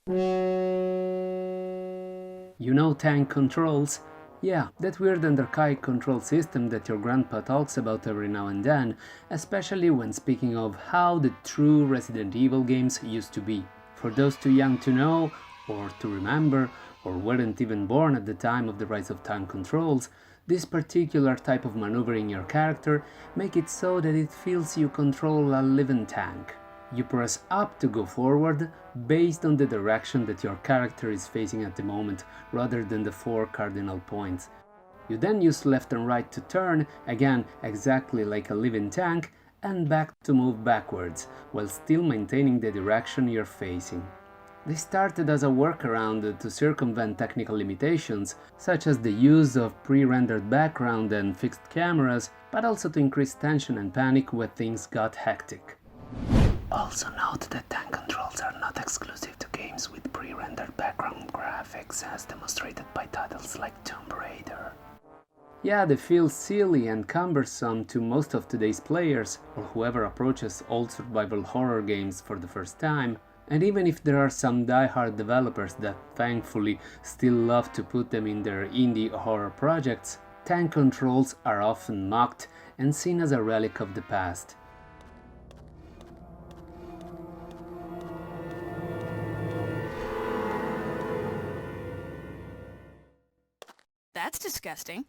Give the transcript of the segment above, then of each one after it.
You know tank controls? Yeah, that weird and archaic control system that your grandpa talks about every now and then, especially when speaking of how the true Resident Evil games used to be. For those too young to know, or to remember, or weren't even born at the time of the rise of tank controls, this particular type of maneuvering your character make it so that it feels you control a living tank. You press up to go forward based on the direction that your character is facing at the moment rather than the 4 cardinal points. You then use left and right to turn, again exactly like a living tank, and back to move backwards, while still maintaining the direction you're facing. They started as a workaround to circumvent technical limitations, such as the use of pre-rendered background and fixed cameras, but also to increase tension and panic when things got hectic. Also note that tank controls are not exclusive to games with pre-rendered background graphics as demonstrated by titles like Tomb Raider. Yeah, they feel silly and cumbersome to most of today's players or whoever approaches old survival horror games for the first time, and even if there are some die-hard developers that thankfully still love to put them in their indie horror projects, tank controls are often mocked and seen as a relic of the past. That's disgusting.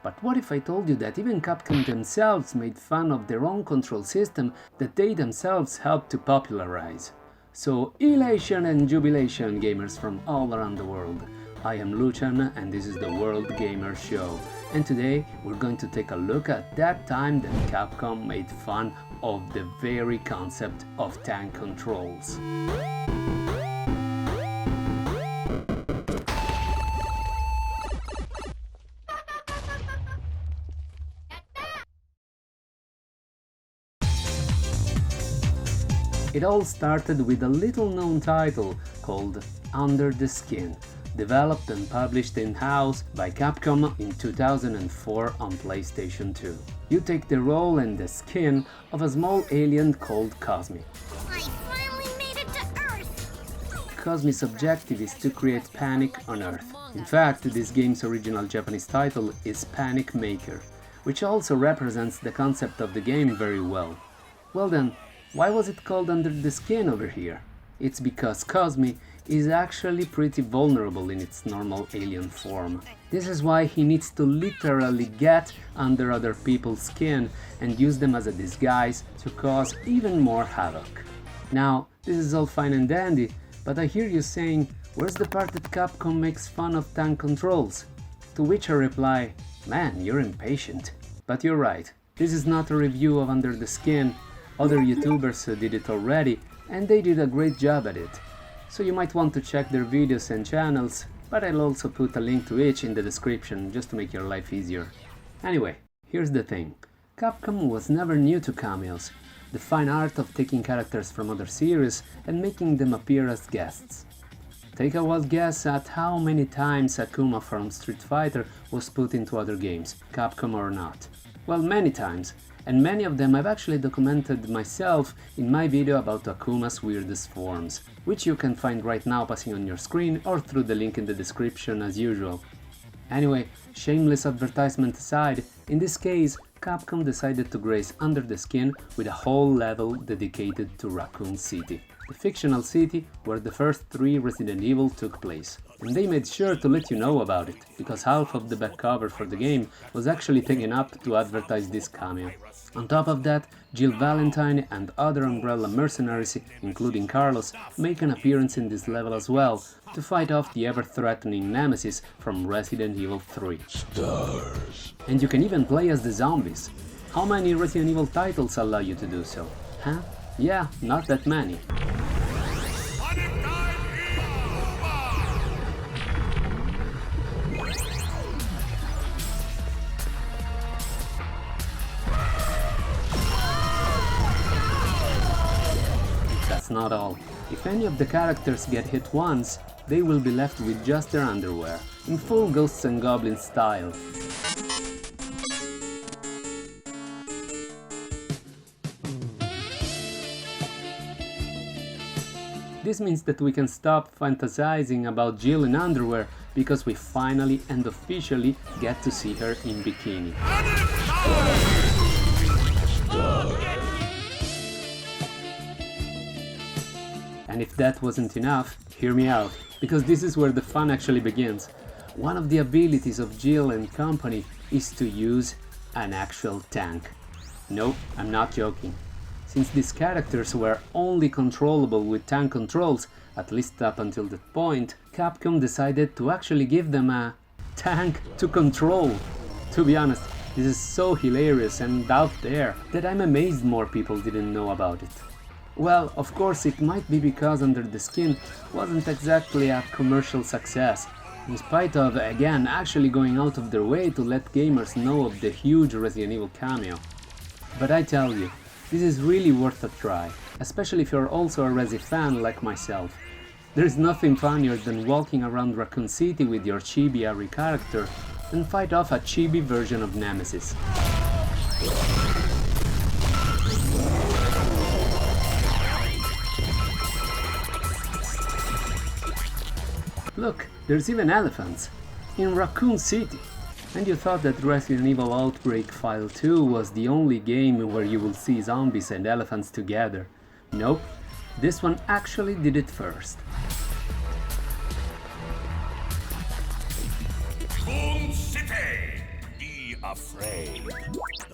But what if I told you that even Capcom themselves made fun of their own control system that they themselves helped to popularize? So, elation and jubilation, gamers from all around the world. I am Lucian and this is the World Gamer Show. And today we're going to take a look at that time that Capcom made fun of the very concept of tank controls. It all started with a little-known title called Under the Skin, developed and published in-house by Capcom in 2004 on PlayStation 2. You take the role and the skin of a small alien called Cosmi. I finally made it to Earth! Cosmi's objective is to create panic on Earth. In fact, this game's original Japanese title is Panic Maker, which also represents the concept of the game very well. Well then, why was it called Under the Skin over here? It's because Cosmi is actually pretty vulnerable in its normal alien form. This is why he needs to literally get under other people's skin and use them as a disguise to cause even more havoc. Now, this is all fine and dandy, but I hear you saying, where's the part that Capcom makes fun of tank controls? To which I reply, man, you're impatient. But you're right, this is not a review of Under the Skin. Other YouTubers did it already, and they did a great job at it. So you might want to check their videos and channels, but I'll also put a link to each in the description just to make your life easier. Anyway, here's the thing. Capcom was never new to cameos, the fine art of taking characters from other series and making them appear as guests. Take a wild guess at how many times Akuma from Street Fighter was put into other games, Capcom or not. Well, many times. And many of them I've actually documented myself in my video about Akuma's weirdest forms, which you can find right now passing on your screen or through the link in the description as usual. Anyway, shameless advertisement aside, in this case Capcom decided to grace Under the Skin with a whole level dedicated to Raccoon City, the fictional city where the first 3 Resident Evil took place. And they made sure to let you know about it, because half of the back cover for the game was actually taken up to advertise this cameo. On top of that, Jill Valentine and other Umbrella mercenaries, including Carlos, make an appearance in this level as well, to fight off the ever-threatening nemesis from Resident Evil 3. Stars. And you can even play as the zombies. How many Resident Evil titles allow you to do so? Huh? Yeah, not that many. That's not all. If any of the characters get hit once, they will be left with just their underwear, in full Ghosts and Goblins style. This means that we can stop fantasizing about Jill in underwear because we finally and officially get to see her in bikini. And if that wasn't enough, hear me out, because this is where the fun actually begins. One of the abilities of Jill and company is to use an actual tank. No, I'm not joking. Since these characters were only controllable with tank controls, at least up until that point, Capcom decided to actually give them a tank to control. To be honest, this is so hilarious and out there that I'm amazed more people didn't know about it. Well, of course it might be because Under the Skin wasn't exactly a commercial success, in spite of, again, actually going out of their way to let gamers know of the huge Resident Evil cameo. But I tell you, this is really worth a try, especially if you're also a Resi fan like myself. There's nothing funnier than walking around Raccoon City with your chibi-Ari character and fight off a chibi version of Nemesis. Look, there's even elephants! In Raccoon City! And you thought that Resident Evil Outbreak File 2 was the only game where you will see zombies and elephants together. Nope, this one actually did it first. Raccoon City! Be afraid!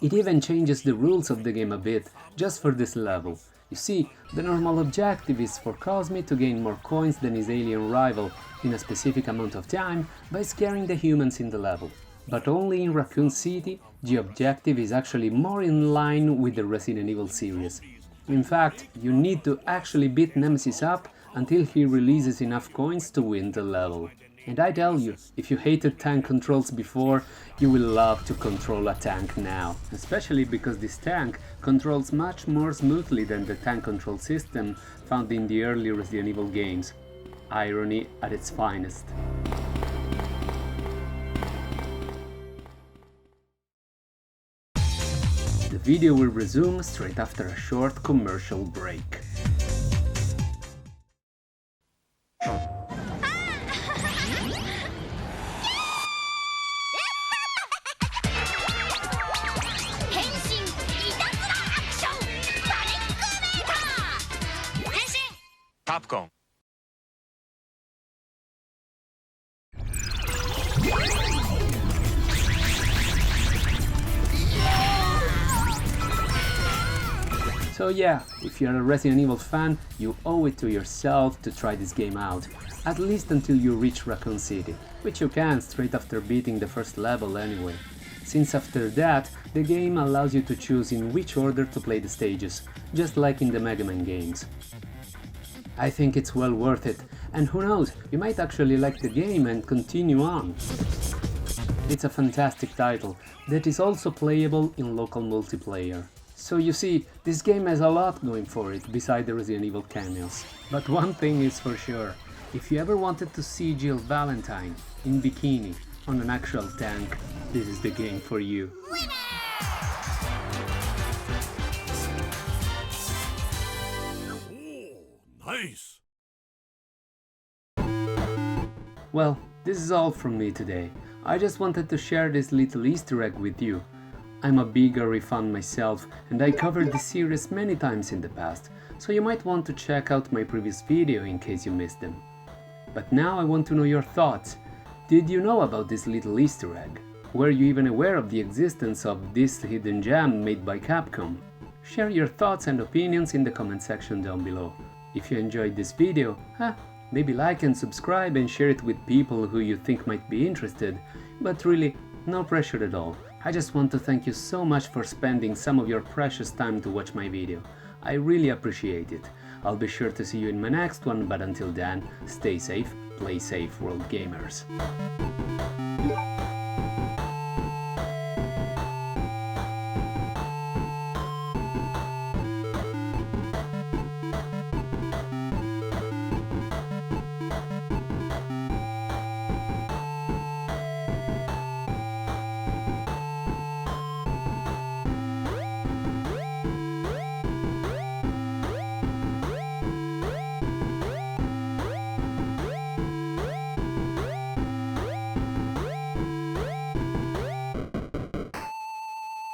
It even changes the rules of the game a bit, just for this level. You see, the normal objective is for Cosme to gain more coins than his alien rival in a specific amount of time by scaring the humans in the level. But only in Raccoon City, the objective is actually more in line with the Resident Evil series. In fact, you need to actually beat Nemesis up until he releases enough coins to win the level. And I tell you, if you hated tank controls before, you will love to control a tank now. Especially because this tank controls much more smoothly than the tank control system found in the early Resident Evil games. Irony at its finest. The video will resume straight after a short commercial break. Capcom. So yeah, if you're a Resident Evil fan, you owe it to yourself to try this game out, at least until you reach Raccoon City, which you can straight after beating the first level anyway, since after that the game allows you to choose in which order to play the stages, just like in the Mega Man games. I think it's well worth it, and who knows, you might actually like the game and continue on. It's a fantastic title that is also playable in local multiplayer. So you see, this game has a lot going for it beside the Resident Evil cameos. But one thing is for sure, if you ever wanted to see Jill Valentine in bikini on an actual tank, this is the game for you. Nice! Well, this is all from me today. I just wanted to share this little Easter egg with you. I'm a big Ari fan myself, and I covered this series many times in the past, so you might want to check out my previous video in case you missed them. But now I want to know your thoughts. Did you know about this little Easter egg? Were you even aware of the existence of this hidden gem made by Capcom? Share your thoughts and opinions in the comment section down below. If you enjoyed this video, maybe like and subscribe and share it with people who you think might be interested, but really, no pressure at all. I just want to thank you so much for spending some of your precious time to watch my video. I really appreciate it. I'll be sure to see you in my next one, but until then, stay safe, play safe, world gamers.